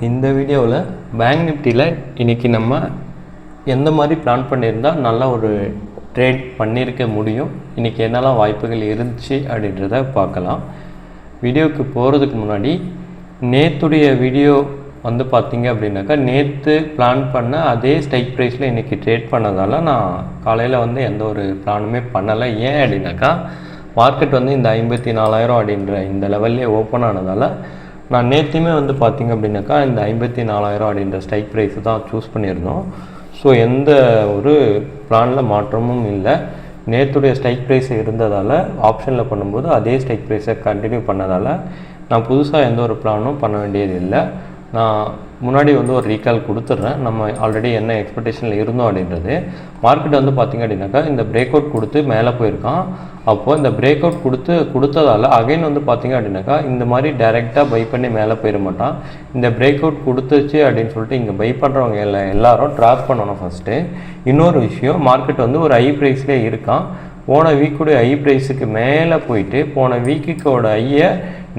இந்த வீடியோவில் பேங்க் நிஃப்டியில் இன்றைக்கி நம்ம எந்த மாதிரி பிளான் பண்ணியிருந்தால் நல்லா ஒரு ட்ரேட் பண்ணியிருக்க முடியும், இன்றைக்கி என்னெல்லாம் வாய்ப்புகள் இருந்துச்சு அப்படின்றத பார்க்கலாம். வீடியோவுக்கு போகிறதுக்கு முன்னாடி நேற்றுடைய வீடியோ வந்து பார்த்திங்க அப்படின்னாக்கா, நேற்று பிளான் பண்ண அதே ஸ்ட்ரைக் ப்ரைஸில் இன்றைக்கி ட்ரேட் பண்ணதால் நான் காலையில் வந்து எந்த ஒரு பிளானுமே பண்ணலை. ஏன் அப்படின்னாக்கா, மார்க்கெட் வந்து இந்த 54,000 அப்படின்ற இந்த லெவல்லே ஓப்பன் ஆனதால் நான் நேற்றுமே வந்து பார்த்திங்க அப்படின்னாக்கா இந்த 54,000 அப்படின்ற ஸ்ட்ரைக் ப்ரைஸு தான் சூஸ் பண்ணியிருந்தோம். ஸோ எந்த ஒரு பிளானில் மாற்றமும் இல்லை. நேற்றுடைய ஸ்ட்ரைக் ப்ரைஸ் இருந்ததால் ஆப்ஷனில் பண்ணும்போது அதே ஸ்ட்ரைக் ப்ரைஸை கண்டினியூ பண்ணதால் நான் புதுசாக எந்த ஒரு பிளானும் பண்ண வேண்டியது இல்லை. நான் முன்னாடி வந்து ஒரு ரீகால் கொடுத்துட்றேன், நம்ம ஆல்ரெடி என்ன எக்ஸ்பெக்டேஷனில் இருந்தோம் அப்படின்றது. மார்க்கெட் வந்து பார்த்திங்க அப்படின்னாக்கா இந்த பிரேக் அவுட் கொடுத்து மேலே போயிருக்கான். அப்போது இந்த பிரேக் அவுட் கொடுத்ததால் அகைன் வந்து பார்த்திங்க அப்படின்னாக்கா இந்த மாதிரி டைரெக்டாக பை பண்ணி மேலே போயிட மாட்டான். இந்த பிரேக் அவுட் கொடுத்துச்சு அப்படின்னு சொல்லிட்டு இங்கே பை பண்ணுறவங்க எல்லாரும் ட்ராப் பண்ணணும் ஃபஸ்ட்டு. இன்னொரு விஷயம், மார்க்கெட் வந்து ஒரு ஹை ப்ரைஸ்லேயே இருக்கான். போன வீக்குடைய ஹை ப்ரைஸுக்கு மேலே போயிட்டு போன வீக்குக்கோட ஐயை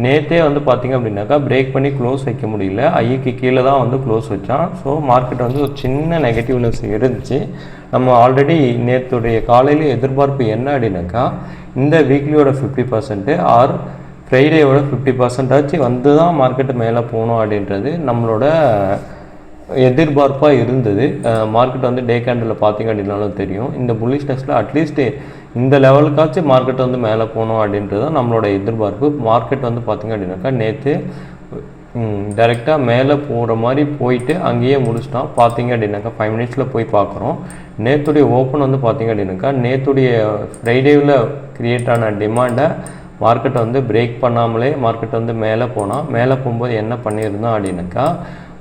நேற்றே வந்து பார்த்திங்க அப்படின்னாக்கா பிரேக் பண்ணி க்ளோஸ் வைக்க முடியல, ஐக்கு கீழே தான் வந்து க்ளோஸ் வச்சான். ஸோ மார்க்கெட் வந்து ஒரு சின்ன நெகட்டிவ்னஸ் இருந்துச்சு. நம்ம ஆல்ரெடி நேற்றுடைய காலையில் எதிர்பார்ப்பு என்ன அப்படின்னாக்கா, இந்த வீக்லியோட 50% ஆர் ஃப்ரைடேயோட 50% வந்து தான் மார்க்கெட்டு மேலே போகணும் அப்படின்றது நம்மளோட எதிர்பார்ப்பாக இருந்தது. மார்க்கெட் வந்து டே கேண்டில் பார்த்திங்க அப்படின்னாலும் தெரியும், இந்த புல்லிஷ்னஸில் அட்லீஸ்ட் இந்த லெவலுக்காச்சும் மார்க்கெட் வந்து மேலே போகணும் அப்படின்றது தான் நம்மளோட எதிர்பார்ப்பு. மார்க்கெட் வந்து பார்த்திங்க அப்படின்னாக்கா நேற்று டைரெக்டாக மேலே போகிற மாதிரி போயிட்டு அங்கேயே முடிச்சிட்டான். பார்த்திங்க அப்படின்னாக்கா 5 மினிட்ஸில் போய் பார்க்குறோம். நேற்றுடைய ஓப்பன் வந்து பார்த்திங்க அப்படின்னாக்கா நேற்றுடைய ஃப்ரைடேவில் க்ரியேட் ஆன டிமாண்டை மார்க்கெட்டை வந்து பிரேக் பண்ணாமலே மார்க்கெட் வந்து மேலே போகும்போது என்ன பண்ணியிருந்தோம் அப்படின்னாக்கா,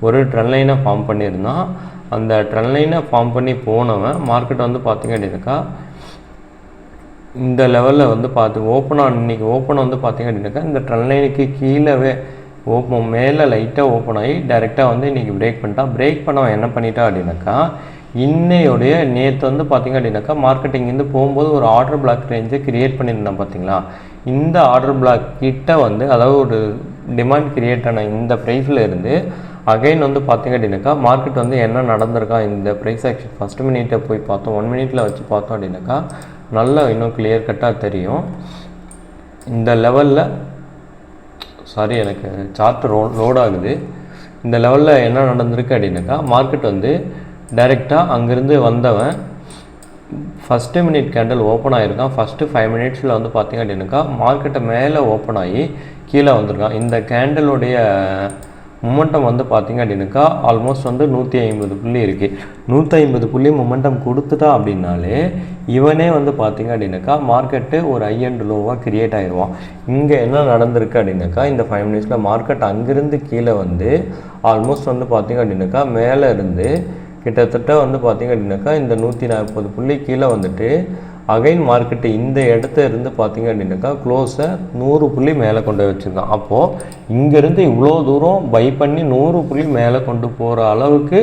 ஒரு ட்ரெண்ட் லைனை ஃபார்ம் பண்ணியிருந்தான். அந்த ட்ரெண்ட் லைனை ஃபார்ம் பண்ணி போனவன் மார்க்கெட் வந்து பார்த்திங்க அப்படின்னாக்கா இந்த லெவலில் வந்து இன்றைக்கி ஓப்பன் வந்து பார்த்திங்க அப்படின்னாக்கா இந்த ட்ரெண்ட் லைனுக்கு கீழே மேலே லைட்டாக ஓப்பன் ஆகி டைரெக்டாக வந்து இன்றைக்கி பிரேக் பண்ணிட்டான். பிரேக் பண்ணவன் என்ன பண்ணிட்டான் அப்படின்னாக்கா, இன்னையோடைய நேற்று வந்து பார்த்திங்க அப்படின்னாக்கா மார்க்கெட்டிங்லேருந்து போகும்போது ஒரு ஆர்டர் பிளாக் ரேஞ்சை க்ரியேட் பண்ணியிருந்தேன் பார்த்திங்களா. இந்த ஆர்டர் பிளாக் கிட்ட வந்து அதாவது ஒரு டிமாண்ட் க்ரியேட் ஆன இந்த ப்ரைஸில் இருந்து அகைன் வந்து பார்த்திங்க அப்படின்னாக்கா மார்க்கெட் வந்து என்ன நடந்திருக்கா, இந்த ப்ரைஸ் ஆக்ஷன் ஃபஸ்ட்டு மினிட்டை போய் பார்த்தோம், 1 மினிட்டில் வச்சு பார்த்தோம் அப்படின்னாக்கா நல்லா இன்னும் கிளியர் கட்டாக தெரியும். இந்த லெவலில் எனக்கு சார்ட் லோட் ஆகுது. இந்த லெவலில் என்ன நடந்திருக்கு அப்படின்னாக்கா, மார்க்கெட் வந்து டைரெக்டாக அங்கேருந்து வந்தவன் ஃபஸ்ட்டு மினிட் கேண்டில் ஓப்பன் ஆகிருக்கான். ஃபஸ்ட்டு 5 மினிட்ஸில் வந்து பார்த்திங்க அப்படின்னாக்கா மார்க்கெட்டை மேலே ஓப்பன் ஆகி கீழே வந்திருக்கான். இந்த கேண்டலுடைய மொமெண்டம் வந்து பார்த்திங்க அப்படின்னாக்கா ஆல்மோஸ்ட் வந்து 150 புள்ளி இருக்குது. 150 புள்ளி மொமெண்டம் கொடுத்துட்டா அப்படின்னாலே இவனே வந்து பார்த்திங்க அப்படின்னாக்கா மார்க்கெட்டு ஒரு ஹை அண்ட் லோவாக க்ரியேட் ஆகிடுவான். இங்கே என்ன நடந்திருக்கு அப்படின்னாக்கா, இந்த 5 மினிட்ஸில் மார்க்கெட் அங்கேருந்து கீழே வந்து ஆல்மோஸ்ட் வந்து பார்த்திங்க அப்படின்னாக்கா மேலே இருந்து கிட்டத்தட்ட வந்து பார்த்திங்க அப்படின்னாக்கா இந்த 140 புள்ளி கீழே வந்துட்டு அகைன் மார்க்கெட்டு இந்த இடத்த இருந்து பார்த்திங்க அப்படின்னாக்கா க்ளோஸை 100 புள்ளி மேலே கொண்டு வச்சுருக்கான். அப்போது இங்கேருந்து இவ்வளோ தூரம் பை பண்ணி 100 புள்ளி மேலே கொண்டு போகிற அளவுக்கு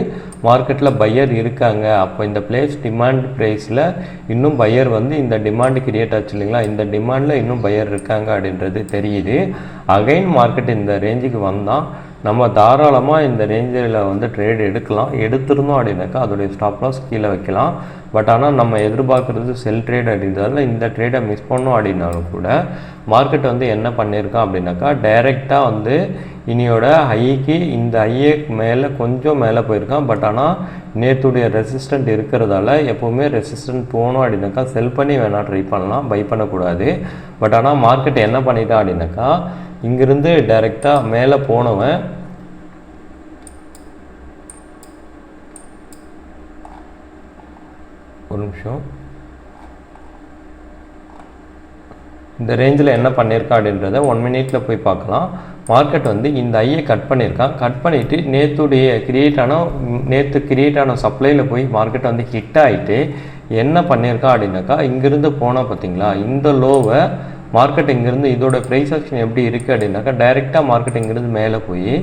மார்க்கெட்டில் பையர் இருக்காங்க. அப்போ இந்த டிமாண்ட் ப்ரைஸில் இன்னும் பையர் வந்து இந்த டிமாண்டு கிரியேட் ஆச்சு இல்லைங்களா, இந்த டிமாண்டில் இன்னும் பையர் இருக்காங்க அப்படின்றது தெரியுது. அகைன் மார்க்கெட் இந்த ரேஞ்சுக்கு வந்தால் நம்ம தாராளமாக இந்த ரேஞ்சில் வந்து ட்ரேட் எடுத்திருந்தோம் அப்படின்னாக்கா அதோடைய ஸ்டாப் லாஸ் கீழே வைக்கலாம். பட் ஆனால் நம்ம எதிர்பார்க்குறது செல் ட்ரேட் அப்படின்றதால இந்த ட்ரேடை மிஸ் பண்ணோம் அப்படின்னாலும் கூட மார்க்கெட் வந்து என்ன பண்ணியிருக்கான் அப்படின்னாக்கா டைரெக்டாக வந்து இனியோட ஹைக்கு இந்த ஹைக்கு மேலே கொஞ்சம் மேலே போயிருக்கான். பட் ஆனால் நேற்றுடைய ரெசிஸ்டன்ட் இருக்கிறதால எப்போவுமே ரெசிஸ்டன்ட் போகணும் அப்படின்னாக்கா செல் பண்ணி வேணால் ட்ரை பண்ணலாம், பை பண்ணக்கூடாது. பட் ஆனால் மார்க்கெட் என்ன பண்ணிட்டான் அப்படின்னாக்கா இங்கிருந்து டைரெக்டாக மேலே போனவன் ஒரு நிமிஷம் இந்த ரேஞ்சில் என்ன பண்ணியிருக்கான் அப்படின்றத 1 மினிட்டில் போய் பார்க்கலாம். மார்க்கெட் வந்து இந்த ஐயை கட் பண்ணியிருக்கான். கட் பண்ணிவிட்டு நேற்று கிரியேட் ஆன சப்ளையில் போய் மார்க்கெட் வந்து ஹிட் ஆகிட்டு என்ன பண்ணியிருக்கான் அப்படின்னாக்கா இங்கேருந்து போனால் பார்த்திங்களா இந்த லோவை மார்க்கெட் இங்கேருந்து இதோட ப்ரைஸ் ஆக்ஷன் எப்படி இருக்குது அப்படின்னாக்கா டைரெக்டாக மார்க்கெட் இங்கேருந்து மேலே போய்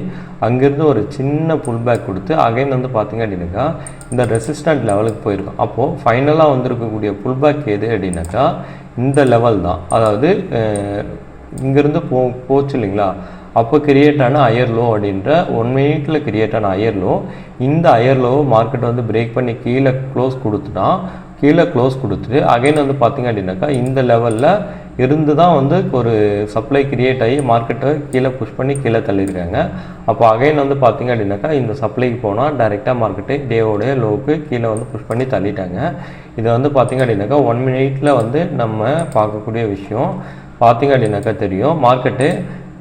அங்கேருந்து ஒரு சின்ன புல் பேக் கொடுத்து அகைன் வந்து பார்த்திங்க அப்படின்னாக்கா இந்த ரெசிஸ்டன்ட் லெவலுக்கு போயிருக்கும். அப்போது ஃபைனலாக வந்திருக்கக்கூடிய புல் பேக் எது அப்படின்னாக்கா இந்த லெவல் தான். அதாவது இங்கேருந்து போச்சு இல்லைங்களா, அப்போ கிரியேட் ஆன ஹையர் லோ அப்படின்ற 1 மினிட்டில் கிரியேட் ஆன ஹையர் லோ, இந்த ஹையர் லோவை மார்க்கெட் வந்து பிரேக் பண்ணி கீழே க்ளோஸ் கொடுத்துட்டா, கீழே க்ளோஸ் கொடுத்துட்டு அகைன் வந்து பார்த்திங்க அப்படின்னாக்கா இந்த லெவலில் இருந்து தான் வந்து ஒரு சப்ளை கிரியேட் ஆகி மார்க்கெட்டை கீழே புஷ் பண்ணி கீழே தள்ளியிருக்காங்க. அப்போ அகைன் வந்து பார்த்திங்க அப்படின்னாக்கா இந்த சப்ளைக்கு போனால் டைரெக்டாக மார்க்கெட்டு டேவோடைய லோவுக்கு கீழே வந்து புஷ் பண்ணி தள்ளிட்டாங்க. இதை வந்து பார்த்திங்க அப்படின்னாக்கா 1 மினிட்டில் வந்து நம்ம பார்க்கக்கூடிய விஷயம். பார்த்திங்க அப்படின்னாக்கா தெரியும், மார்க்கெட்டு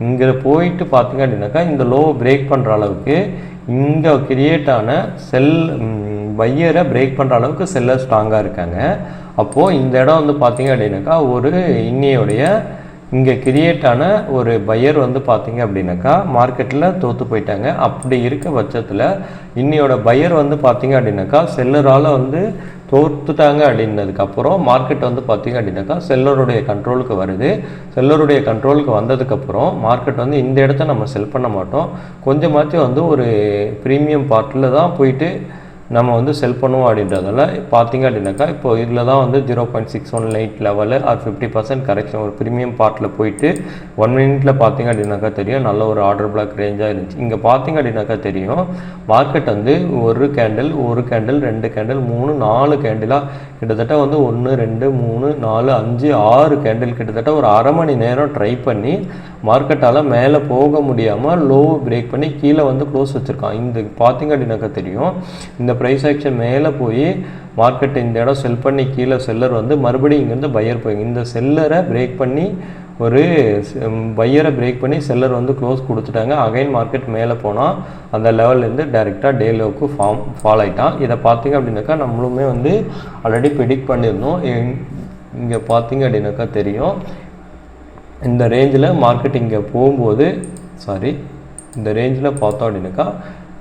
இங்கே போயிட்டு பார்த்திங்க அப்படின்னாக்கா இந்த லோவை பிரேக் பண்ணுற அளவுக்கு இங்கே கிரியேட் ஆன பையரை பிரேக் பண்ணுற அளவுக்கு செல்லர் ஸ்ட்ராங்காக இருக்காங்க. அப்போது இந்த இடம் வந்து பார்த்திங்க அப்படின்னாக்கா ஒரு இன்னையோடைய இங்கே கிரியேட் ஆன ஒரு பையர் வந்து பார்த்திங்க அப்படின்னாக்கா மார்க்கெட்டில் தோற்று போயிட்டாங்க. அப்படி இருக்க பட்சத்தில் இன்னையோட பையர் வந்து பார்த்திங்க அப்படின்னாக்கா செல்லரால் வந்து தோற்றுட்டாங்க அப்படின்னதுக்கப்புறம் மார்க்கெட் வந்து பார்த்திங்க அப்படின்னாக்கா செல்லருடைய கண்ட்ரோலுக்கு வருது. செல்லருடைய கண்ட்ரோலுக்கு வந்ததுக்கப்புறம் மார்க்கெட் வந்து இந்த இடத்த நம்ம செல் பண்ண மாட்டோம், கொஞ்சமாச்சும் வந்து ஒரு ப்ரீமியம் பார்ட்டில் தான் போயிட்டு நம்ம வந்து செல் பண்ணுவோம். அப்படின்றதால பார்த்திங்க அப்படின்னாக்கா இப்போ இதில் தான் வந்து 0.618 லெவலு ஆர் 50% கரெக்ஷன் ஒரு ப்ரீமியம் பார்ட்டில் போயிட்டு 1 மினிட்டில் பார்த்திங்க அப்படின்னாக்கா தெரியும் நல்ல ஒரு ஆர்டர் பிளாக் ரேஞ்சாக இருந்துச்சு. இங்கே பார்த்திங்க அப்படின்னாக்கா தெரியும் மார்க்கெட் வந்து ஒரு கேண்டில் 2 கேண்டில் 3 4 கேண்டிலாக கிட்டத்தட்ட வந்து 1 2 3 4 5 6 கேண்டில் கிட்டத்தட்ட ஒரு அரை மணி நேரம் ட்ரை பண்ணி மார்க்கெட்டால் மேலே போக முடியாமல் லோ பிரேக் பண்ணி கீழே வந்து க்ளோஸ் வச்சுருக்கான். இந்த பார்த்திங்க அப்படின்னாக்கா தெரியும் இந்த ப்ரைஸ் ஆக்ஷன் மேலே போய் மார்க்கெட் இந்த இடம் செல் பண்ணி கீழே செல்லர் வந்து மறுபடியும் இங்கேருந்து பையர் போய் இந்த செல்லரை பிரேக் பண்ணி ஒரு பையரை பிரேக் பண்ணி செல்லர் வந்து க்ளோஸ் கொடுத்துட்டாங்க. அகைன் மார்க்கெட் மேலே போனால் அந்த லெவல்லேருந்து டைரெக்டாக டே லோவுக்கு ஃபால் ஆகிட்டான். இதை பார்த்திங்க அப்படின்னாக்கா நம்மளுமே வந்து ஆல்ரெடி ப்ரெடிக்ட் பண்ணியிருந்தோம். இங்கே பார்த்திங்க அப்படின்னாக்கா தெரியும் இந்த ரேஞ்சில் மார்க்கெட் இங்கே போகும்போது இந்த ரேஞ்சில் பார்த்தோம் அப்படின்னாக்கா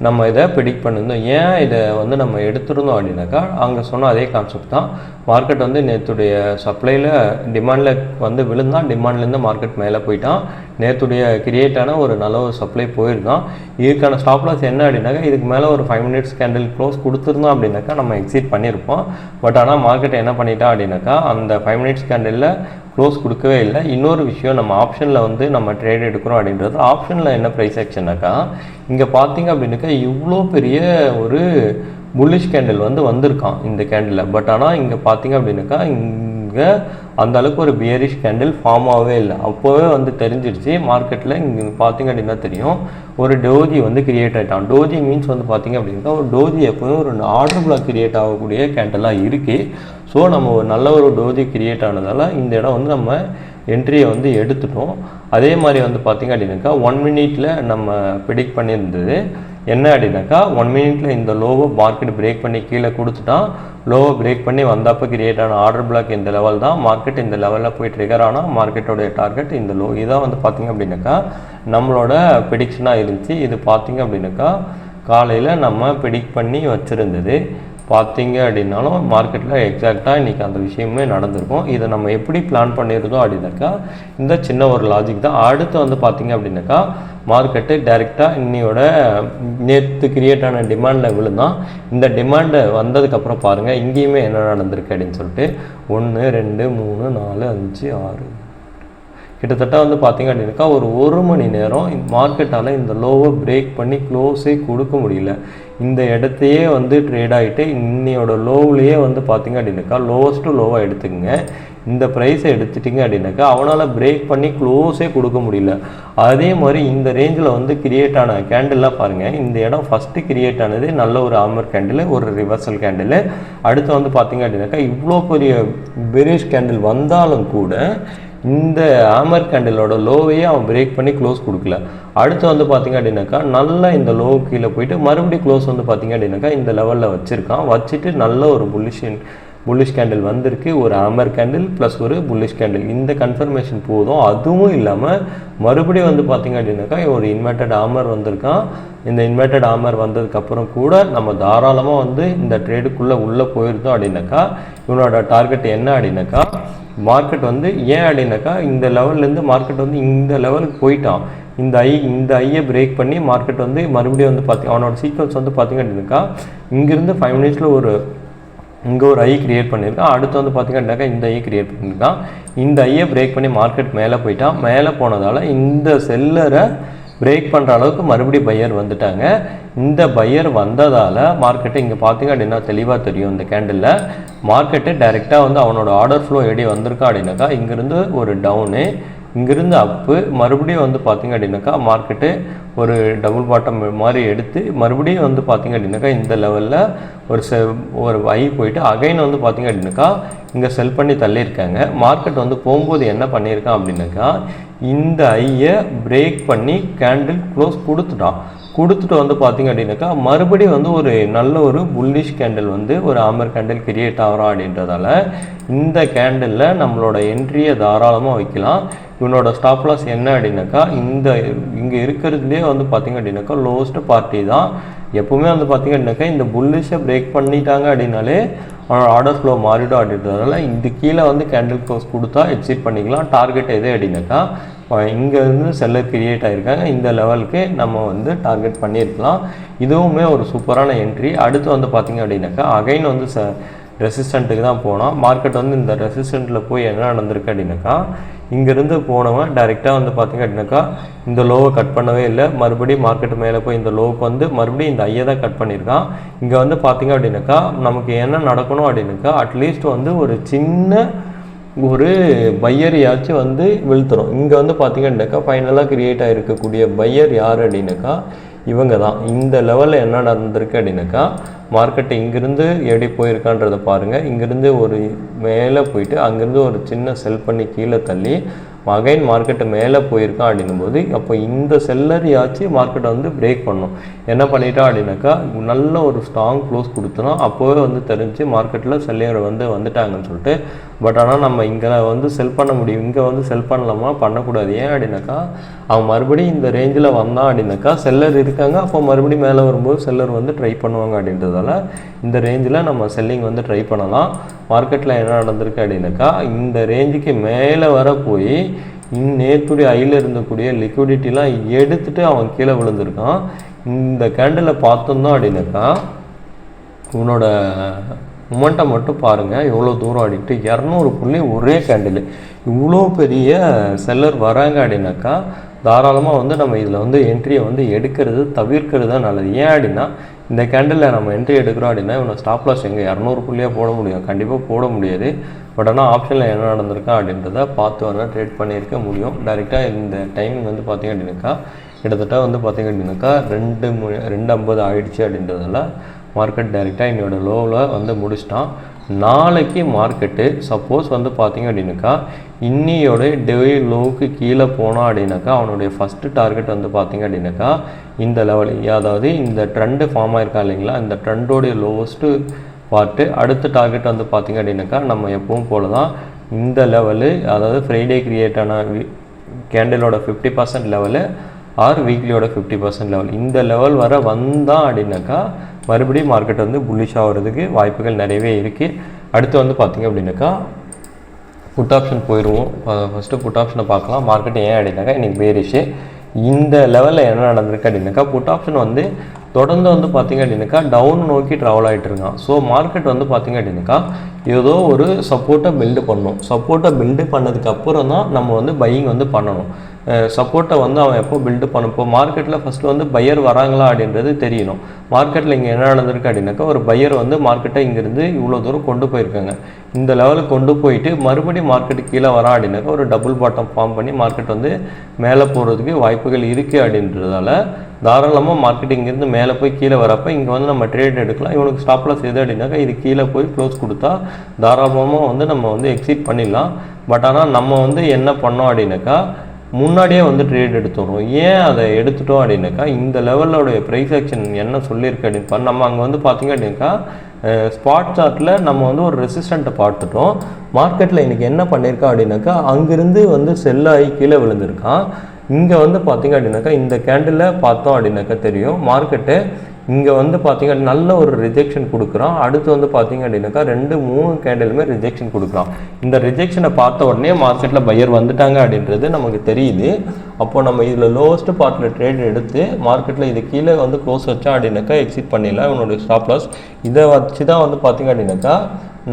நம்ம இதை ப்ரெடிக்ட் பண்ணியிருந்தோம். ஏன் இதை வந்து நம்ம எடுத்துருந்தோம் அப்படின்னாக்கா அங்கே சொன்ன அதே கான்செப்ட் தான். மார்க்கெட் வந்து நேற்றுடைய சப்ளையில் டிமாண்டில் வந்து விழுந்தான், டிமாண்ட்லேருந்து மார்க்கெட் மேலே போயிட்டான். நேற்றுடைய கிரியேட்டான ஒரு நல்ல ஒரு சப்ளை போயிருந்தான். இதுக்கான ஸ்டாப் லாஸ் என்ன அப்படின்னாக்கா இதுக்கு மேலே ஒரு 5 மினிட்ஸ் கேண்டில் க்ளோஸ் கொடுத்துருந்தோம் அப்படின்னாக்கா நம்ம எக்ஸிட் பண்ணியிருப்போம். பட் ஆனால் மார்க்கெட் என்ன பண்ணிட்டா அப்படின்னாக்கா அந்த 5 மினிட்ஸ் கேண்டிலில் க்ளோஸ் கொடுக்கவே இல்லை. இன்னொரு விஷயம், நம்ம ஆப்ஷனில் வந்து நம்ம ட்ரேட் எடுக்கிறோம் அப்படின்றது ஆப்ஷனில் என்ன ப்ரைஸ் ஆக்ஷன்னாக்கா இங்கே பார்த்திங்க அப்படின்னாக்கா இவ்வளோ பெரிய ஒரு புல்லிஷ் கேண்டில் வந்து வந்திருக்கான் இந்த கேண்டிலில். பட் ஆனால் இங்கே பார்த்திங்க அப்படின்னாக்கா இங்கே அந்த அளவுக்கு ஒரு பியரிஷ் கேண்டில் ஃபார்ம் ஆகவே இல்லை. அப்போவே வந்து தெரிஞ்சிடுச்சு மார்க்கெட்டில். இங்கே பார்த்திங்க அப்படின்னா தெரியும் ஒரு டோஜி வந்து கிரியேட் ஆகிட்டான். டோஜி மீன்ஸ் வந்து பார்த்திங்க அப்படின்னா ஒரு டோஜி எப்போவுமே ஒரு ஆர்டர் பிளாக் கிரியேட் ஆகக்கூடிய கேண்டலாக இருக்குது. ஸோ நம்ம ஒரு நல்ல ஒரு டோஜி கிரியேட் ஆனதால் இந்த இடம் வந்து நம்ம என்ட்ரியை வந்து எடுத்துட்டோம். அதே மாதிரி வந்து பார்த்திங்க அப்படின்னாக்கா 1 மினிட்டில் நம்ம ப்ரெடிக்ட் பண்ணியிருந்தது என்ன அப்படின்னாக்கா 1 மினிட்டில் இந்த லோவை மார்க்கெட் பிரேக் பண்ணி கீழே கொடுத்துட்டான். லோவை பிரேக் பண்ணி வந்தப்போ கிரியேட் ஆன ஆர்டர் பிளாக் இந்த லெவல் தான். மார்க்கெட் இந்த லெவலில் போய் ட்ரிகர் ஆனால் மார்க்கெட்டோடைய டார்கெட் இந்த லோ. இதான் வந்து பார்த்திங்க அப்படின்னாக்கா நம்மளோட ப்ரெடிக்ஷனாக இருந்துச்சு. இது பார்த்திங்க அப்படின்னாக்கா காலையில் நம்ம ப்ரெடிக்ட் பண்ணி வச்சுருந்தது. பார்த்திங்க அப்படின்னாலும் மார்க்கெட்டில் எக்ஸாக்டாக இன்றைக்கி அந்த விஷயமே நடந்திருக்கும். இதை நம்ம எப்படி பிளான் பண்ணியிருந்தோம் அப்படின்னாக்கா இந்த சின்ன ஒரு லாஜிக் தான். அடுத்து வந்து பார்த்திங்க அப்படின்னாக்கா மார்க்கெட்டு டைரெக்டாக இன்னையோட நேற்று கிரியேட் ஆன டிமாண்டில் விழுந்தான். இந்த டிமாண்டு வந்ததுக்கப்புறம் பாருங்கள் இங்கேயுமே என்ன நடந்திருக்கு அப்படின்னு சொல்லிட்டு 1 2 3 4 5 6 கிட்டத்தட்ட வந்து பார்த்திங்க அப்படின்னாக்கா ஒரு மணி நேரம் மார்க்கெட்டால் இந்த லோவை பிரேக் பண்ணி க்ளோஸே கொடுக்க முடியல. இந்த இடத்தையே வந்து ட்ரேட் ஆகிட்டு இன்னையோட லோவிலேயே வந்து பார்த்திங்க அப்படின்னாக்கா லோவஸ்ட்டு லோவாக எடுத்துக்கங்க. இந்த ப்ரைஸை எடுத்துட்டிங்க அப்படின்னாக்கா அவனால் பிரேக் பண்ணி க்ளோஸே கொடுக்க முடியல. அதே மாதிரி இந்த ரேஞ்சில் வந்து கிரியேட் ஆன கேண்டில்லாம் பாருங்கள். இந்த இடம் ஃபஸ்ட்டு கிரியேட் ஆனது நல்ல ஒரு ஆமர் கேண்டில், ஒரு ரிவர்சல் கேண்டில். அடுத்து வந்து பார்த்திங்க அப்படின்னாக்கா இவ்வளோ பெரிய பெரிஷ் கேண்டில் வந்தாலும் கூட இந்த ஆமர் கேண்டிலோட லோவையே அவன் பிரேக் பண்ணி க்ளோஸ் கொடுக்கல. அடுத்து வந்து பார்த்திங்க அப்படின்னாக்கா நல்லா இந்த லோ கீழே போயிட்டு மறுபடியும் க்ளோஸ் வந்து பார்த்திங்க அப்படின்னாக்கா இந்த லெவலில் வச்சுருக்கான். வச்சுட்டு நல்ல ஒரு புல்லிஷ் கேண்டில் வந்திருக்கு. ஒரு ஆமர் கேண்டில் ப்ளஸ் ஒரு புல்லிஷ் கேண்டில், இந்த கன்ஃபர்மேஷன் போதும். அதுவும் இல்லாமல் மறுபடியும் வந்து பார்த்திங்க அப்படின்னாக்கா ஒரு இன்வெர்டட் ஆமர் வந்திருக்கான். இந்த இன்வெர்டட் ஆமர் வந்ததுக்கப்புறம் கூட நம்ம தாராளமாக வந்து இந்த ட்ரேடுக்குள்ளே உள்ளே போயிருந்தோம் அப்படின்னாக்கா இவனோட டார்கெட் என்ன அப்படின்னாக்கா மார்க்கெட் வந்து ஏன் அப்படின்னாக்கா இந்த லெவல்லேருந்து மார்க்கெட் வந்து இந்த லெவலுக்கு போயிட்டான். இந்த ஐயை பிரேக் பண்ணி மார்க்கெட் வந்து மறுபடியும் வந்து அவனோட சீக்வன்ஸ் வந்து பார்த்திங்க அப்படின்னாக்கா இங்கேருந்து 5 மினிட்ஸில் இங்கே ஒரு ஐ கிரியேட் பண்ணியிருக்கான். அடுத்து வந்து பார்த்திங்க அப்படின்னாக்கா இந்த ஐயை கிரியேட் பண்ணியிருக்கான். இந்த ஐயை பிரேக் பண்ணி மார்க்கெட் மேலே போயிட்டான். மேலே போனதால் இந்த செல்லரை பிரேக் பண்ணுற அளவுக்கு மறுபடியும் பையர் வந்துட்டாங்க. இந்த பையர் வந்ததால் மார்க்கெட்டு இங்கே பார்த்தீங்க அப்படின்னா தெளிவாக தெரியும். இந்த கேண்டிலில் மார்க்கெட்டு டைரெக்டாக வந்து அவனோட ஆர்டர் ஃப்ளோ எப்படி வந்திருக்கா அப்படின்னாக்கா இங்கேருந்து ஒரு டவுனு, இங்கேருந்து அப்பு, மறுபடியும் வந்து பார்த்திங்க அப்படின்னாக்கா மார்க்கெட்டு ஒரு டபுள் பாட்டம் மாதிரி எடுத்து மறுபடியும் வந்து பார்த்திங்க அப்படின்னாக்கா இந்த லெவலில் ஒரு ஐ போயிட்டு அகைன் வந்து பார்த்திங்க அப்படின்னாக்கா இங்கே செல் பண்ணி தள்ளியிருக்காங்க. மார்க்கெட் வந்து போகும்போது என்ன பண்ணியிருக்கான் அப்படின்னாக்கா இந்த ஐயை பிரேக் பண்ணி கேண்டில் க்ளோஸ் கொடுத்துட்டு வந்து பார்த்திங்க அப்படின்னாக்கா மறுபடியும் வந்து ஒரு நல்ல ஒரு புல்லிஷ் கேண்டில் வந்து ஒரு ஆம்பர் கேண்டில் கிரியேட் ஆகிறோம் அப்படின்றதால இந்த கேண்டிலில் நம்மளோட என்ட்ரியை தாராளமாக வைக்கலாம். இவனோட ஸ்டாப் லாஸ் என்ன அப்படின்னாக்கா இங்கே இருக்கிறதுலே வந்து பார்த்திங்க அப்படின்னாக்கா லோவஸ்ட் பார்ட்டி தான். எப்போவுமே வந்து பார்த்திங்க அப்படின்னாக்கா இந்த புல்லிஷை பிரேக் பண்ணிட்டாங்க அப்படின்னாலே ஆர்டர் ஃப்ளோ மாறிடும் அப்படின்றதால இந்த கீழே வந்து கேண்டில் க்ளோஸ் கொடுத்தா எக்ஸிட் பண்ணிக்கலாம். டார்கெட் எது அப்படின்னாக்கா இங்கேருந்து செல்லர் கிரியேட் ஆகிருக்காங்க, இந்த லெவலுக்கு நம்ம வந்து டார்கெட் பண்ணியிருக்கலாம். இதுவுமே ஒரு சூப்பரான என்ட்ரி. அடுத்து வந்து பார்த்திங்க அப்படின்னாக்கா அகைன் வந்து ரெசிஸ்டண்ட்டுக்கு தான் போனோம். மார்க்கெட் வந்து இந்த ரெசிஸ்டண்ட்டில் போய் என்ன நடந்திருக்கு அப்படின்னாக்கா இங்கேருந்து போனவன் டைரெக்டாக வந்து பார்த்திங்க அப்படின்னாக்கா இந்த லோவை கட் பண்ணவே இல்லை. மறுபடியும் மார்க்கெட் மேலே போய் இந்த லோவுக்கு வந்து மறுபடியும் இந்த ஐயை தான் கட் பண்ணியிருக்கான். இங்கே வந்து பார்த்திங்க அப்படின்னாக்கா நமக்கு என்ன நடக்கணும் அப்படின்னாக்கா அட்லீஸ்ட் வந்து ஒரு சின்ன ஒரு பையரையாச்சும் வந்து வீழ்த்துறோம். இங்கே வந்து பார்த்திங்க அப்படின்னாக்கா ஃபைனலாக கிரியேட் ஆகிருக்கக்கூடிய பையர் யார் அப்படின்னாக்கா இவங்க தான். இந்த லெவலில் என்ன நடந்திருக்கு அப்படின்னாக்கா மார்க்கெட்டு இங்கேருந்து எப்படி போயிருக்கான்றதை பாருங்கள். இங்கேருந்து ஒரு மேலே போயிட்டு அங்கேருந்து ஒரு சின்ன செல் பண்ணி கீழே தள்ளி அகைன் மார்க்கெட்டு மேலே போயிருக்கான் அப்படின்னும்போது அப்போ இந்த செல்லரையாச்சு மார்க்கெட்டை வந்து பிரேக் பண்ணணும். என்ன பண்ணிட்டா அப்படின்னாக்கா நல்ல ஒரு ஸ்ட்ராங் க்ளோஸ் கொடுத்துரும். அப்போவே வந்து தெரிஞ்சு மார்க்கெட்டில் செல்லர் வந்து வந்துட்டாங்கன்னு சொல்லிட்டு. பட் ஆனால் நம்ம இங்கே வந்து செல் பண்ண முடியும், இங்கே வந்து செல் பண்ணலாமா பண்ணக்கூடாது. ஏன் அப்படின்னாக்கா அவன் மறுபடியும் இந்த ரேஞ்சில் வந்தான் அப்படின்னாக்கா செல்லர் இருக்காங்க, அப்போ மறுபடியும் மேலே வரும்போது செல்லர் வந்து ட்ரை பண்ணுவாங்க அப்படின்றதால இந்த ரேஞ்சில் நம்ம செல்லிங் வந்து ட்ரை பண்ணலாம். மார்க்கெட்டில் என்ன நடந்திருக்கு அப்படின்னாக்கா இந்த ரேஞ்சுக்கு மேலே வர போய் நேற்றுடைய ஐயில் இருந்தக்கூடிய லிக்விடிட்டிலாம் எடுத்துகிட்டு அவன் கீழே விழுந்திருக்கான். இந்த கேண்டில் பார்த்தோம்தான் அப்படின்னாக்கா உன்னோட மொமெண்டம் மட்டும் பாருங்கள் எவ்வளோ தூரம் ஆடிட்டு 200 புள்ளி ஒரே கேண்டில். இவ்வளோ பெரிய செல்லர் வராங்க அப்படின்னாக்கா தாராளமாக வந்து நம்ம இதில் வந்து என்ட்ரியை வந்து தவிர்க்கிறது தான் நல்லது. ஏன் அப்படின்னா இந்த கேண்டிலில் நம்ம என்ட்ரி எடுக்கிறோம் அப்படின்னா இவனை ஸ்டாப் லாஸ் எங்கே 200 புள்ளியாக போட முடியும், கண்டிப்பாக போட முடியாது. பட் ஆனால் ஆப்ஷனில் என்ன நடந்திருக்கா அப்படின்றத பார்த்து வேணால் ட்ரேட் பண்ணியிருக்க முடியும். டைரெக்டாக இந்த டைமிங் வந்து பார்த்திங்க அப்படின்னாக்கா கிட்டத்தட்ட வந்து பார்த்திங்க அப்படின்னாக்கா 2:50 ஆகிடுச்சு அப்படின்றதால மார்க்கெட் டைரெக்டாக என்னோட லோவில் வந்து முடிச்சிட்டான். நாளைக்கு மார்க்கெட்டு சப்போஸ் வந்து பார்த்திங்க அப்படின்னாக்கா இன்னியோட டெய்லி லோவுக்கு கீழே போனோம் அப்படின்னாக்கா அவனுடைய ஃபஸ்ட்டு டார்கெட் வந்து பார்த்திங்க அப்படின்னாக்கா இந்த லெவல், அதாவது இந்த ட்ரெண்டு ஃபார்ம் ஆயிருக்கா இல்லைங்களா, இந்த ட்ரெண்டோடைய லோவஸ்ட்டு பார்ட்டு. அடுத்த டார்கெட் வந்து பார்த்திங்க அப்படின்னாக்கா நம்ம எப்பவும் போல தான் இந்த லெவலு, அதாவது ஃப்ரைடே கிரியேட் ஆன கேண்டிலோட 50% லெவலு ஆர் வீக்லியோட 50% லெவல், இந்த லெவல் வர வந்தான் அப்படின்னாக்கா மறுபடியும் மார்க்கெட் வந்து புல்லிஷ் ஆகிறதுக்கு வாய்ப்புகள் நிறையவே இருக்குது. அடுத்து வந்து பார்த்திங்க அப்படின்னாக்கா புட் ஆப்ஷன் போயிடுவோம். ஃபஸ்ட்டு புட் ஆப்ஷனை பார்க்கலாம். மார்க்கெட் ஏன் அப்படின்னாக்கா இன்றைக்கி பேரிஷு. இந்த லெவலில் என்ன நடந்திருக்கு அப்படின்னாக்கா புட் ஆப்ஷன் வந்து தொடர்ந்து வந்து பார்த்திங்க அப்படின்னாக்கா டவுன் நோக்கி ட்ராவல் ஆகிட்டு இருக்கான். ஸோ மார்க்கெட் வந்து பார்த்திங்க அப்படின்னாக்கா ஏதோ ஒரு சப்போர்ட்டை பில்டு பண்ணணும். சப்போர்ட்டை பில்டு பண்ணதுக்கப்புறம் தான் நம்ம வந்து பையிங் வந்து பண்ணணும். சப்போர்ட்டை வந்து அவன் எப்போ பில்டு பண்ணணும், இப்போ மார்க்கெட்டில் ஃபஸ்ட்டு வந்து பையர் வராங்களா அப்படின்றது தெரியணும். மார்க்கெட்டில் இங்கே என்ன நடந்திருக்கு அப்படின்னாக்கா ஒரு பையர் வந்து மார்க்கெட்டை இங்கேருந்து இவ்வளோ தூரம் கொண்டு போயிருக்காங்க. இந்த லெவலுக்கு கொண்டு போயிட்டு மறுபடியும் மார்க்கெட்டு கீழே வரா அப்படின்னாக்கா ஒரு டபுள் பாட்டம் ஃபார்ம் பண்ணி மார்க்கெட் வந்து மேலே போகிறதுக்கு வாய்ப்புகள் இருக்குது அப்படின்றதால தாராளமாக மார்க்கெட் இங்கேருந்து மேலே போய் கீழே வரப்போ இங்கே வந்து நம்ம ட்ரேட் எடுக்கலாம். இவனுக்கு ஸ்டாப் லாஸ் எது அப்படின்னாக்கா இது கீழே போய் க்ளோஸ் கொடுத்தா தாராளமாக வந்து நம்ம வந்து எக்ஸிட் பண்ணிடலாம். பட் ஆனால் நம்ம வந்து என்ன பண்ணோம் அப்படின்னாக்கா முன்னாடியே வந்து ட்ரேட் எடுத்துடும். ஏன் அதை எடுத்துட்டோம் அப்படின்னாக்கா இந்த லெவலோடைய ப்ரைஸ் ஆக்ஷன் என்ன சொல்லியிருக்கு அப்படின்னு நம்ம அங்கே வந்து பார்த்திங்க அப்படின்னாக்கா ஸ்பாட் சார்ட்டில் நம்ம வந்து ஒரு ரெசிஸ்டண்ட்டை பார்த்துட்டோம். மார்க்கெட்டில் இன்றைக்கி என்ன பண்ணியிருக்கா அப்படின்னாக்கா அங்கேருந்து வந்து செல்லாகி கீழே விழுந்திருக்கான். இங்கே வந்து பார்த்திங்க அப்படின்னாக்கா இந்த கேண்டிலில் பார்த்தோம் அப்படின்னாக்கா தெரியும் மார்க்கெட்டு இங்கே வந்து பார்த்திங்க நல்ல ஒரு ரிஜெக்ஷன் கொடுக்குறான். அடுத்து வந்து பார்த்திங்க அப்படின்னாக்கா 2-3 கேண்டிலுமே ரிஜெக்ஷன் கொடுக்குறான். இந்த ரிஜெக்ஷனை பார்த்த உடனே மார்க்கெட்டில் பையர் வந்துட்டாங்க அப்படின்றது நமக்கு தெரியுது. அப்போது நம்ம இதில் லோவஸ்ட்டு பார்ட்டில் ட்ரேட் எடுத்து மார்க்கெட்டில் இது கீழே வந்து க்ளோஸ் வச்சா அப்படின்னாக்கா எக்ஸிட் பண்ணிடலாம். இவனுடைய ஸ்டாப் லாஸ் இதை வச்சு தான் வந்து பார்த்திங்க அப்படின்னாக்கா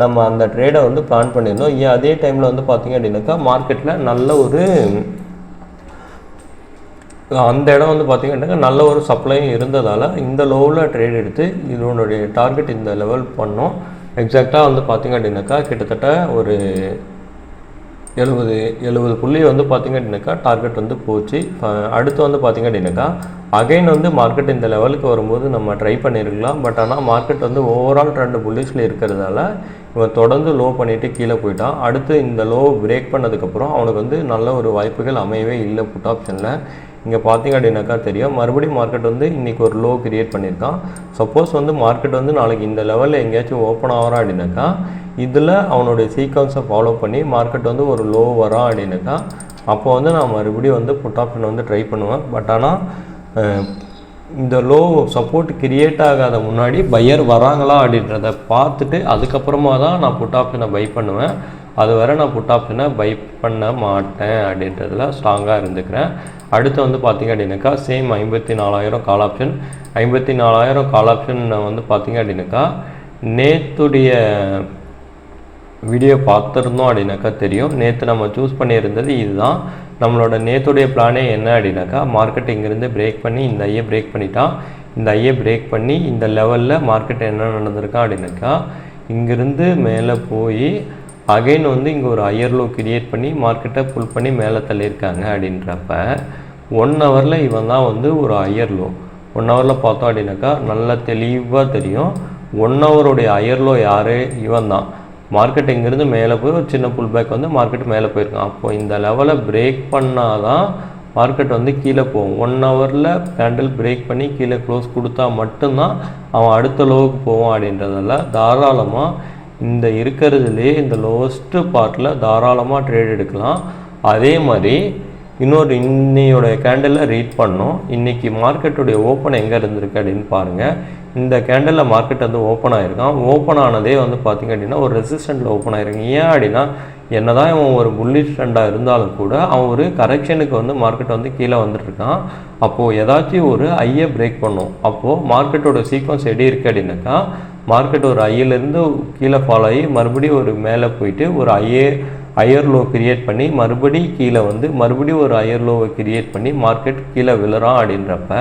நம்ம அந்த ட்ரேடை வந்து பிளான் பண்ணியிருந்தோம். ஏன் அதே டைமில் வந்து பார்த்திங்க அப்படின்னாக்கா மார்க்கெட்டில் நல்ல ஒரு அந்த இடம் வந்து பார்த்திங்கன்னா நல்ல ஒரு சப்ளையும் இருந்ததால் இந்த லோவில் ட்ரேட் எடுத்து இதனுடைய டார்கெட் இந்த லெவல் பண்ணோம். எக்ஸாக்டாக வந்து பார்த்திங்க அப்படின்னாக்கா கிட்டத்தட்ட ஒரு 70 புள்ளி வந்து பார்த்திங்க அப்படின்னாக்கா டார்கெட் வந்து போச்சு. அடுத்து வந்து பார்த்திங்க அப்படின்னாக்கா அகைன் வந்து மார்க்கெட் இந்த லெவலுக்கு வரும்போது நம்ம ட்ரை பண்ணியிருக்கலாம். பட் ஆனால் மார்க்கெட் வந்து ஓவரால் 2 புல்லிஷில் இருக்கிறதால இவன் தொடர்ந்து லோ பண்ணிவிட்டு கீழே போயிட்டான். அடுத்து இந்த லோ பிரேக் பண்ணதுக்கப்புறம் அவனுக்கு வந்து நல்ல ஒரு வாய்ப்புகள் அமையவே இல்லை புட் ஆப்ஷனில். இங்கே பார்த்திங்க அப்படின்னாக்கா தெரியும், மறுபடியும் மார்க்கெட் வந்து இன்றைக்கி ஒரு லோ கிரியேட் பண்ணியிருக்கான். சப்போஸ் வந்து மார்க்கெட் வந்து நாளைக்கு இந்த லெவலில் எங்கேயாச்சும் ஓப்பன் ஆகிறான் அப்படின்னாக்கா இதில் அவனுடைய சீக்வன்ஸை ஃபாலோ பண்ணி மார்க்கெட் வந்து ஒரு லோ வரான் அப்படின்னாக்கா அப்போ வந்து நான் மறுபடியும் வந்து புட் ஆப்ஷன் வந்து ட்ரை பண்ணுவேன். பட் ஆனால் இந்த லோ சப்போர்ட் கிரியேட் ஆகாத முன்னாடி பையர் வராங்களா அப்படின்றத பார்த்துட்டு அதுக்கப்புறமா தான் நான் புட் ஆப்ஷனை பை பண்ணுவேன். அது வரை நான் புட் ஆப்ஷனை பை பண்ண மாட்டேன் அப்படின்றதுல ஸ்ட்ராங்காக இருந்துக்கிறேன். அடுத்து வந்து பார்த்திங்க அப்படின்னாக்கா same 54,000 call option. 54,000 call option வந்து பார்த்திங்க அப்படின்னாக்கா நேற்றுடைய வீடியோ பார்த்துருந்தோம் அப்படின்னாக்கா தெரியும். நேற்று நம்ம சூஸ் பண்ணியிருந்தது இதுதான். நம்மளோட நேற்றுடைய பிளானே என்ன அப்படின்னாக்கா மார்க்கெட் இங்கேருந்து பிரேக் பண்ணி இந்த ஐயை பிரேக் பண்ணிட்டான். இந்த ஐயை பிரேக் பண்ணி இந்த லெவலில் மார்க்கெட் என்ன நடந்திருக்கான் அப்படின்னாக்கா இங்கேருந்து மேலே போய் அகைன் வந்து இங்கே ஒரு ஹையர் லோ கிரியேட் பண்ணி மார்க்கெட்டை புல் பண்ணி மேலே தள்ளியிருக்காங்க. அப்படின்றப்ப 1 ஹவரில் இவன் தான் வந்து ஒரு ஹையர் லோ. 1 ஹவரில் பார்த்தோம் அப்படின்னாக்கா நல்லா தெளிவாக தெரியும். 1 ஹவருடைய ஹையர் லோ யார்? இவன் தான். மார்க்கெட் இங்கேருந்து மேலே போய் ஒரு சின்ன புல் பேக் வந்து மார்க்கெட் மேலே போயிருக்கான். அப்போது இந்த லெவலை பிரேக் பண்ணால் தான் மார்க்கெட் வந்து கீழே போகும். 1 ஹவரில் கேண்டில் பிரேக் பண்ணி கீழே க்ளோஸ் கொடுத்தா மட்டும்தான் அவன் அடுத்த லோவுக்கு போவான். அப்படின்றதால தாராளமாக இந்த இருக்கிறதுலே இந்த லோவஸ்ட்டு பார்ட்டில் தாராளமாக ட்ரேட் எடுக்கலாம். அதே மாதிரி இன்னையோட கேண்டலில் ரீட் பண்ணோம். இன்றைக்கி மார்க்கெட்டுடைய ஓப்பன் எங்கே இருந்திருக்கு அப்படின்னு பாருங்கள். இந்த கேண்டலில் மார்க்கெட் வந்து ஓப்பன் ஆகிருக்கான். ஓப்பன் ஆனதே வந்து பார்த்திங்க அப்படின்னா ஒரு ரெசிஸ்டண்ட்டில் ஓப்பன் ஆகிருக்கு. ஏன் அப்படின்னா என்ன தான் இவன் ஒரு புல்லிஷ் ட்ரெண்டாக இருந்தாலும் கூட அவன் ஒரு கரெக்ஷனுக்கு வந்து மார்க்கெட் வந்து கீழே வந்துட்டுருக்கான். அப்போது ஏதாச்சும் ஒரு ஐயை பிரேக் பண்ணும். அப்போது மார்க்கெட்டோட சீக்வன்ஸ் எப்படி இருக்குது அப்படின்னாக்கா மார்க்கெட் ஒரு ஐயிலேருந்து கீழே ஃபாலோ ஆகி மறுபடியும் ஒரு மேலே போயிட்டு ஒரு ஹையர் லோ கிரியேட் பண்ணி மறுபடியும் கீழே வந்து மறுபடியும் ஒரு ஹையர் லோவை கிரியேட் பண்ணி மார்க்கெட் கீழே விழுறான். அப்படின்றப்ப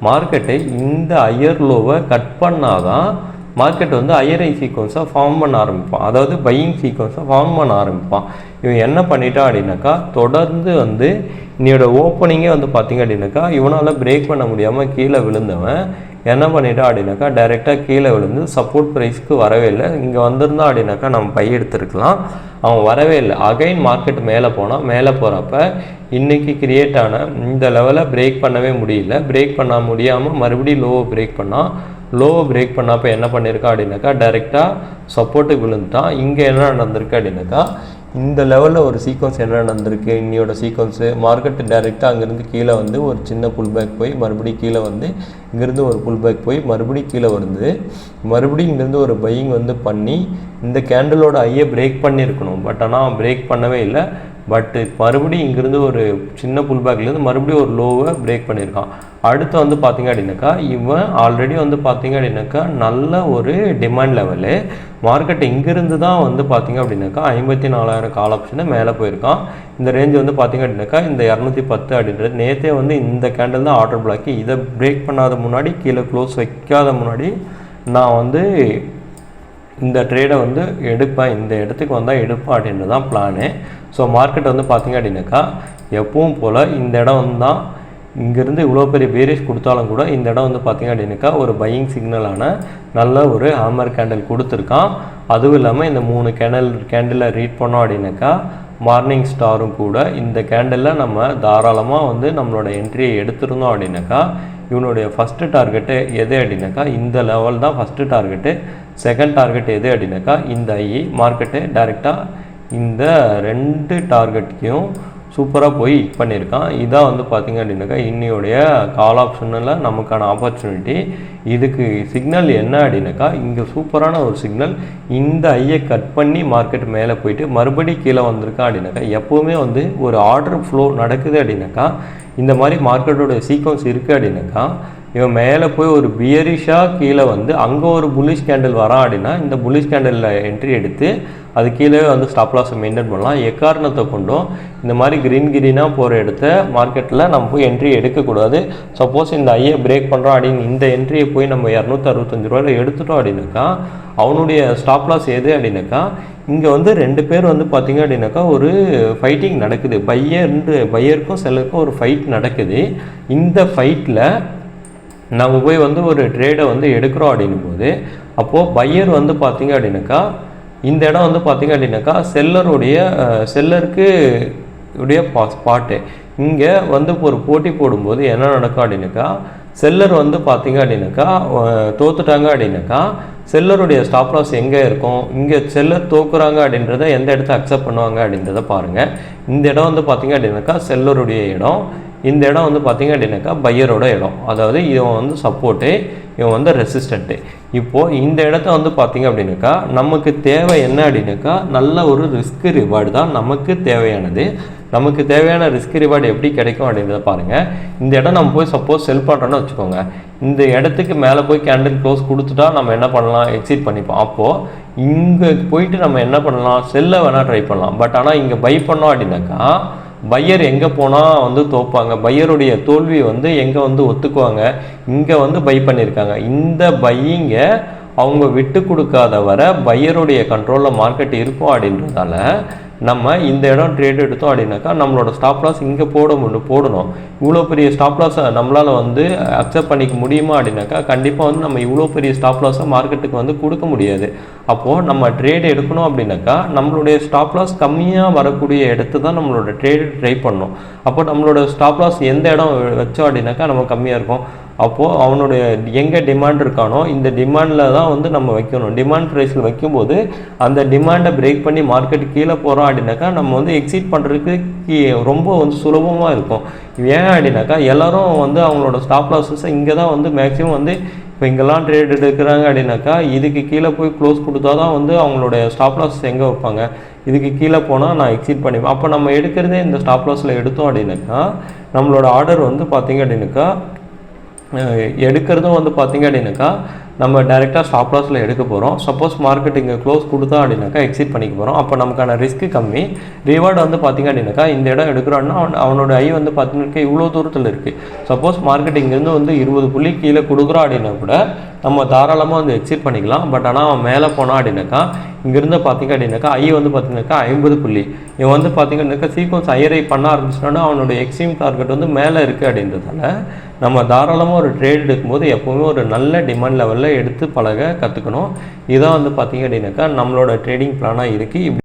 மார்க்கெட்டை இந்த ஹையர் லோவை கட் பண்ணாதான் மார்க்கெட் வந்து ஹையர் ஐ சீக்வன்ஸை ஃபார்ம் பண்ண ஆரம்பிப்பான். அதாவது பையிங் சீக்வன்ஸை ஃபார்ம் பண்ண ஆரம்பிப்பான். இவன் என்ன பண்ணிட்டான் அப்படின்னாக்கா தொடர்ந்து வந்து இன்னையோட ஓப்பனிங்கே வந்து பார்த்திங்க அப்படின்னாக்கா இவனால் பிரேக் பண்ண முடியாமல் கீழே விழுந்தவன் என்ன பண்ணிட்டான் அப்படின்னாக்கா டைரெக்டாக கீழே விழுந்து சப்போர்ட் ப்ரைஸ்க்கு வரவே இல்லை. இங்கே வந்திருந்தான் அப்படின்னாக்கா நம்ம பை எடுத்துருக்கலாம். அவன் வரவே இல்லை. அகைன் மார்க்கெட் மேலே போனால் மேலே போகிறப்ப இன்றைக்கி கிரியேட் ஆன இந்த லெவலை பிரேக் பண்ணவே முடியல. பிரேக் பண்ண முடியாமல் மறுபடியும் லோவை பிரேக் பண்ணப்போ என்ன பண்ணியிருக்கா அப்படின்னாக்கா டைரெக்டாக சப்போர்ட்டுக்கு விழுந்துட்டான். இங்கே என்ன நடந்திருக்கு அப்படின்னாக்கா இந்த லெவலில் ஒரு சீக்வன்ஸ் என்ன நடந்திருக்கு இன்னையோட சீக்வன்ஸு மார்க்கெட்டு டைரெக்டாக அங்கேருந்து கீழே வந்து ஒரு சின்ன புல் பேக் போய் மறுபடியும் கீழே வந்து இங்கேருந்து ஒரு புல் பேக் போய் மறுபடியும் கீழே வருது. மறுபடியும் இங்கேருந்து ஒரு பையிங் வந்து பண்ணி இந்த கேண்டலோட ஐயை பிரேக் பண்ணியிருக்கணும். பட் ஆனால் பிரேக் பண்ணவே இல்லை. பட்டு மறுபடியும் இங்கேருந்து ஒரு சின்ன புல் பேக்லேருந்து மறுபடியும் ஒரு லோவை பிரேக் பண்ணியிருக்கான். அடுத்து வந்து பார்த்திங்க அப்படின்னாக்கா இவன் ஆல்ரெடி வந்து பார்த்திங்க அப்படின்னாக்கா நல்ல ஒரு டிமாண்ட் லெவலு. மார்க்கெட் இங்கேருந்து தான் வந்து பார்த்திங்க அப்படின்னாக்கா 54,000 கால் ஆப்ஷனை மேலே போயிருக்கான். இந்த ரேஞ்ச் வந்து பார்த்திங்க அப்படின்னாக்கா இந்த 210 அப்படின்றது நேற்றே வந்து இந்த கேண்டில் தான் ஆர்டர் பிளாக்கி. இதை பிரேக் பண்ணாத முன்னாடி கீழே க்ளோஸ் வைக்காத முன்னாடி நான் வந்து இந்த ட்ரேடை வந்து எடுப்பேன். இந்த இடத்துக்கு வந்தால் எடுப்பேன் அப்படின்றது தான் பிளானு. ஸோ மார்க்கெட் வந்து பார்த்திங்க அப்படின்னாக்கா எப்பவும் போல் இந்த இடம் தான் இங்கேருந்து இவ்வளோ பெரிய பேரிஷ் கொடுத்தாலும் கூட இந்த இடம் வந்து பார்த்திங்க அப்படின்னாக்கா ஒரு பையிங் சிக்னலான நல்ல ஒரு ஹேமர் கேண்டில் கொடுத்துருக்கான். அதுவும் இல்லாமல் இந்த 3 கேண்டிலை ரீட் பண்ணோம் அப்படின்னாக்கா மார்னிங் ஸ்டாரும் கூட இந்த கேண்டிலில் நம்ம தாராளமாக வந்து நம்மளோட என்ட்ரியை எடுத்துருந்தோம் அப்படின்னாக்கா இவனுடைய ஃபஸ்ட்டு டார்கெட்டு எது அப்படின்னாக்கா இந்த லெவல் தான் ஃபஸ்ட்டு டார்கெட்டு. செகண்ட் டார்கெட் எது அப்படின்னாக்கா இந்த ஐ மார்க்கெட்டு டைரெக்டாக இந்த 2 டார்கெட்டையும் சூப்பராக போய் ஹிட் பண்ணியிருக்கான். இதான் வந்து பார்த்திங்க அப்படின்னாக்கா இன்னையோடைய கால் ஆப்ஷனில் நமக்கான ஆப்பர்ச்சுனிட்டி. இதுக்கு சிக்னல் என்ன அப்படின்னாக்கா இங்கே சூப்பரான ஒரு சிக்னல். இந்த ஐயை கட் பண்ணி மார்க்கெட் மேலே போயிட்டு மறுபடியும் கீழே வந்திருக்கான் அப்படின்னாக்கா எப்போவுமே வந்து ஒரு ஆர்டர் ஃப்ளோ நடக்குது அப்படின்னாக்கா இந்த மாதிரி மார்க்கெட்டோட சீக்வன்ஸ் இருக்குது அப்படின்னாக்கா இவன் மேலே போய் ஒரு பியரிஷாக கீழே வந்து அங்கே ஒரு புல்லிஷ் கேண்டில் வரான் அப்படின்னா இந்த புல்லிஷ் கேண்டிலில் என்ட்ரி எடுத்து அது கீழே வந்து ஸ்டாப் லாஸை மெயின்டைன் பண்ணலாம். எக்காரணத்தை கொண்டும் இந்த மாதிரி க்ரீனாக போகிற இடத்த மார்க்கெட்டில் நம்ம போய் என்ட்ரி எடுக்கக்கூடாது. சப்போஸ் இந்த ஐயை பிரேக் பண்ணுறோம் அப்படின்னு இந்த என்ட்ரியை போய் நம்ம 265 ரூபாயில் எடுத்துட்டோம் அப்படின்னாக்கா அவனுடைய ஸ்டாப் லாஸ் எது அப்படின்னாக்கா இங்கே வந்து 2 பேர் வந்து பார்த்திங்க அப்படின்னாக்கா ஒரு ஃபைட்டிங் நடக்குது. பையருக்கும் செல்லருக்கும் ஒரு ஃபைட் நடக்குது. இந்த ஃபைட்டில் நம்ம போய் வந்து ஒரு ட்ரேடை வந்து எடுக்கிறோம் அப்படின்னும் போது அப்போது பையர் வந்து பார்த்திங்க அப்படின்னாக்கா இந்த இடம் வந்து பார்த்திங்க அப்படின்னாக்கா செல்லருக்கு உடைய ஸ்பாட்டு இங்கே வந்து ஒரு போட்டி போடும்போது என்ன நடக்கும் அப்படின்னாக்கா செல்லர் வந்து பார்த்திங்க அப்படின்னாக்கா தோத்துட்டாங்க அப்படின்னாக்கா செல்லருடைய ஸ்டாப் லாஸ் எங்கே இருக்கும், இங்கே செல்லர் தோக்குறாங்க அப்படின்றத எந்த இடத்த அக்செப்ட் பண்ணுவாங்க அப்படின்றத பாருங்கள். இந்த இடம் வந்து பார்த்திங்க அப்படின்னாக்கா செல்லருடைய இடம், இந்த இடம் வந்து பார்த்திங்க அப்படின்னாக்கா பையரோட இடம். அதாவது இவன் வந்து சப்போர்ட்டு, இவன் வந்து ரெசிஸ்டண்ட்டு. இப்போது இந்த இடத்த வந்து பார்த்திங்க அப்படின்னாக்கா நமக்கு தேவை என்ன அப்படின்னாக்கா நல்ல ஒரு ரிஸ்க் ரிவார்டு தான் நமக்கு தேவையானது. நமக்கு தேவையான ரிஸ்க் ரிவார்டு எப்படி கிடைக்கும் அப்படின்றத பாருங்கள். இந்த இடம் நம்ம போய் சப்போஸ் செல் பண்ணுறோன்னு வச்சுக்கோங்க, இந்த இடத்துக்கு மேலே போய் கேண்டில் க்ளோஸ் கொடுத்துட்டா நம்ம என்ன பண்ணலாம், எக்ஸிட் பண்ணிப்போம். அப்போது இங்கே போயிட்டு நம்ம என்ன பண்ணலாம், செல்ல வேணால் ட்ரை பண்ணலாம். பட் ஆனால் இங்கே பை பண்ணோம் அப்படின்னாக்கா பையர் எங்கே போனால் வந்து தோப்பாங்க, பையருடைய தோல்வி வந்து எங்கே வந்து ஒத்துக்குவாங்க, இங்கே வந்து பை பண்ணியிருக்காங்க. இந்த பையிங்க அவங்க விட்டு கொடுக்காத வர பையருடைய கண்ட்ரோலில் மார்க்கெட் இருக்கும் அப்படின்றதால நம்ம இந்த இடம் ட்ரேட் எடுத்தோம் அப்படின்னாக்கா நம்மளோட ஸ்டாப் லாஸ் இங்கே போடணும். இவ்வளோ பெரிய ஸ்டாப் லாஸை நம்மளால் வந்து அக்செப்ட் பண்ணிக்க முடியுமா அப்படின்னாக்கா கண்டிப்பாக வந்து நம்ம இவ்வளோ பெரிய ஸ்டாப் லாஸை மார்க்கெட்டுக்கு வந்து கொடுக்க முடியாது. அப்போது நம்ம ட்ரேட் எடுக்கணும் அப்படின்னாக்கா நம்மளுடைய ஸ்டாப் லாஸ் கம்மியாக வரக்கூடிய இடத்து தான் நம்மளோட ட்ரேடு ட்ரை பண்ணணும். அப்போ நம்மளோட ஸ்டாப் லாஸ் எந்த இடம் வச்சோம் அப்படின்னாக்கா நம்ம கம்மியாக இருக்கும். அப்போது அவனுடைய எங்கே டிமாண்ட் இருக்கானோ இந்த டிமாண்டில் தான் வந்து நம்ம வைக்கணும். டிமாண்ட் ப்ரைஸில் வைக்கும்போது அந்த டிமாண்டை பிரேக் பண்ணி மார்க்கெட் கீழே போகிறோம் அப்படின்னாக்கா நம்ம வந்து எக்ஸிட் பண்ணுறதுக்கு ரொம்ப வந்து சுலபமாக இருக்கும். ஏன் அப்படின்னாக்கா எல்லோரும் வந்து அவங்களோட ஸ்டாப் லாஸஸை இங்கே தான் வந்து மேக்ஸிமம் வந்து இப்போ இங்கெல்லாம் ட்ரேட் எடுக்கிறாங்க அப்படின்னாக்கா இதுக்கு கீழே போய் க்ளோஸ் கொடுத்தா தான் வந்து அவங்களுடைய ஸ்டாப் லாஸ் எங்கே வைப்பாங்க, இதுக்கு கீழே போனால் நான் எக்ஸிட் பண்ணிப்பேன். அப்போ நம்ம எடுக்கிறதே இந்த ஸ்டாப் லாஸில் எடுத்தோம் அப்படின்னாக்கா நம்மளோட ஆர்டர் வந்து பார்த்திங்க அப்படின்னாக்கா எடுக்கிறதும் வந்து பார்த்திங்க அப்படின்னாக்கா நம்ம டைரெக்டாக ஸ்டாப் லாஸில் எடுக்க போகிறோம். சப்போஸ் மார்க்கெட் இங்கே க்ளோஸ் கொடுத்தா அப்படின்னாக்கா எக்ஸிட் பண்ணிக்க போகிறோம். அப்போ நமக்கான ரிஸ்க்கு கம்மி, ரிவார்டு வந்து பார்த்திங்க அப்படின்னாக்கா இந்த இடம் எடுக்கிறோன்னா அவனோட ஐ வந்து பார்த்திங்கனாக்கா இவ்வளோ தூரத்தில் இருக்குது. சப்போஸ் மார்க்கெட் இங்கேருந்து வந்து 20 புள்ளி கீழே கொடுக்குறோம் அப்படின்னா கூட நம்ம தாராளமாக வந்து எக்ஸிட் பண்ணிக்கலாம். பட் ஆனால் அவன் மேலே போனான் அப்படின்னாக்கா இங்கேருந்து பார்த்திங்க அப்படின்னாக்கா ஐ வந்து பார்த்திங்கனாக்கா 50 புள்ளி, இவன் வந்து பார்த்திங்கன்னாக்கா சீக்வன்ஸ் ஐயரை பண்ண ஆரம்பிச்சிட்டோன்னா அவனோட எக்ஸ்ட்ரீம் டார்கெட் வந்து மேலே இருக்குது அப்படின்றதால நம்ம தாராளமாக ஒரு ட்ரேட் எடுக்கும்போது எப்போவுமே ஒரு நல்ல டிமாண்ட் லெவலில் எடுத்து பழக கற்றுக்கணும். இதான் வந்து பார்த்திங்க அப்படின்னாக்கா நம்மளோட ட்ரேடிங் பிளானாக இருக்குது.